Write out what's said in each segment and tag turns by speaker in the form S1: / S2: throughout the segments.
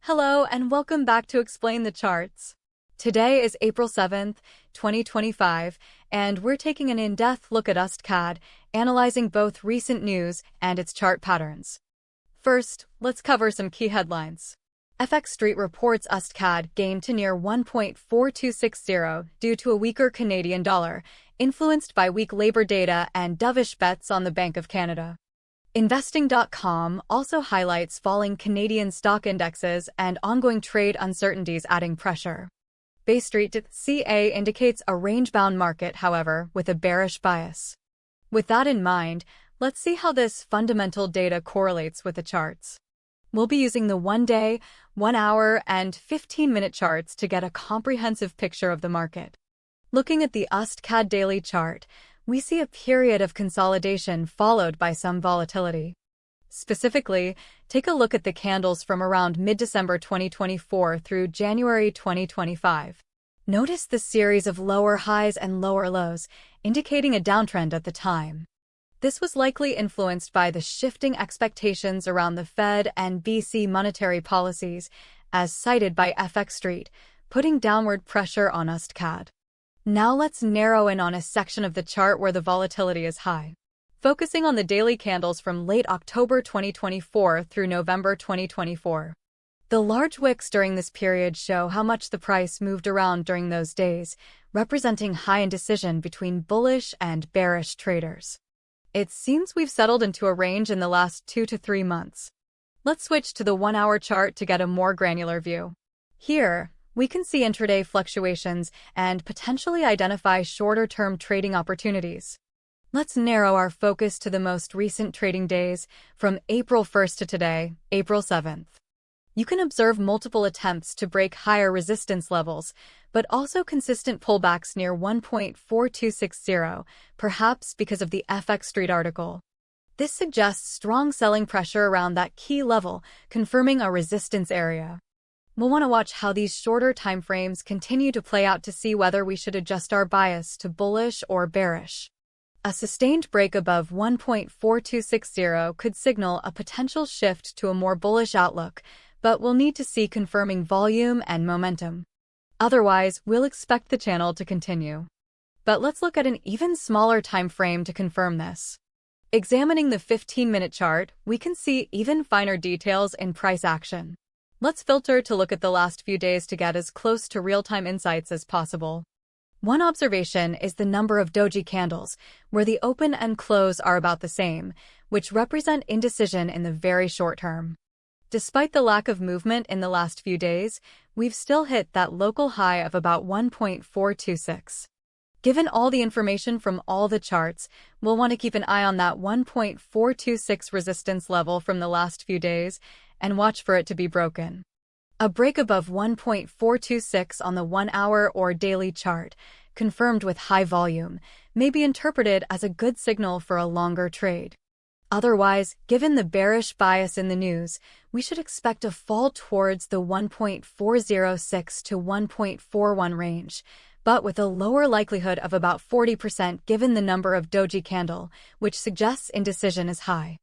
S1: Hello and welcome back to Explain the Charts. Today is April 7th, 2025, and we're taking an in-depth look at USDCAD, analyzing both recent news and its chart patterns. First, let's cover some key headlines. FX Street reports USDCAD gained to near 1.4260 due to a weaker Canadian dollar, influenced by weak labor data and dovish bets on the Bank of Canada. Investing.com also highlights falling Canadian stock indexes and ongoing trade uncertainties adding pressure. Bay Street.ca indicates a range-bound market, however, with a bearish bias. With that in mind, let's see how this fundamental data correlates with the charts. We'll be using the 1-day, 1-hour, and 15-minute charts to get a comprehensive picture of the market. Looking at the USDCAD daily chart, we see a period of consolidation followed by some volatility. Specifically, take a look at the candles from around mid-December 2024 through January 2025. Notice the series of lower highs and lower lows, indicating a downtrend at the time. This was likely influenced by the shifting expectations around the Fed and BC monetary policies, as cited by FX Street, putting downward pressure on USDCAD. Now let's narrow in on a section of the chart where the volatility is high. Focusing on the daily candles from late October 2024 through November 2024. The large wicks during this period show how much the price moved around during those days, representing high indecision between bullish and bearish traders. It seems we've settled into a range in the last 2 to 3 months. Let's switch to the 1-hour chart to get a more granular view. Here, we can see intraday fluctuations and potentially identify shorter-term trading opportunities. Let's narrow our focus to the most recent trading days, from April 1st to today, April 7th. You can observe multiple attempts to break higher resistance levels, but also consistent pullbacks near 1.4260, perhaps because of the FX Street article. This suggests strong selling pressure around that key level, confirming a resistance area. We'll want to watch how these shorter timeframes continue to play out to see whether we should adjust our bias to bullish or bearish. A sustained break above 1.4260 could signal a potential shift to a more bullish outlook, but we'll need to see confirming volume and momentum. Otherwise, we'll expect the channel to continue. But let's look at an even smaller time frame to confirm this. Examining the 15-minute chart, we can see even finer details in price action. Let's filter to look at the last few days to get as close to real-time insights as possible. One observation is the number of doji candles, where the open and close are about the same, which represent indecision in the very short term. Despite the lack of movement in the last few days, we've still hit that local high of about 1.426. Given all the information from all the charts, we'll want to keep an eye on that 1.426 resistance level from the last few days and watch for it to be broken. A break above 1.426 on the 1-hour or daily chart, confirmed with high volume, may be interpreted as a good signal for a longer trade. Otherwise, given the bearish bias in the news, we should expect a fall towards the 1.406 to 1.41 range, but with a lower likelihood of about 40% given the number of doji candle, which suggests indecision is high.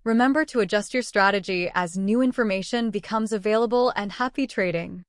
S1: Remember to adjust your strategy as new information becomes available, and happy trading.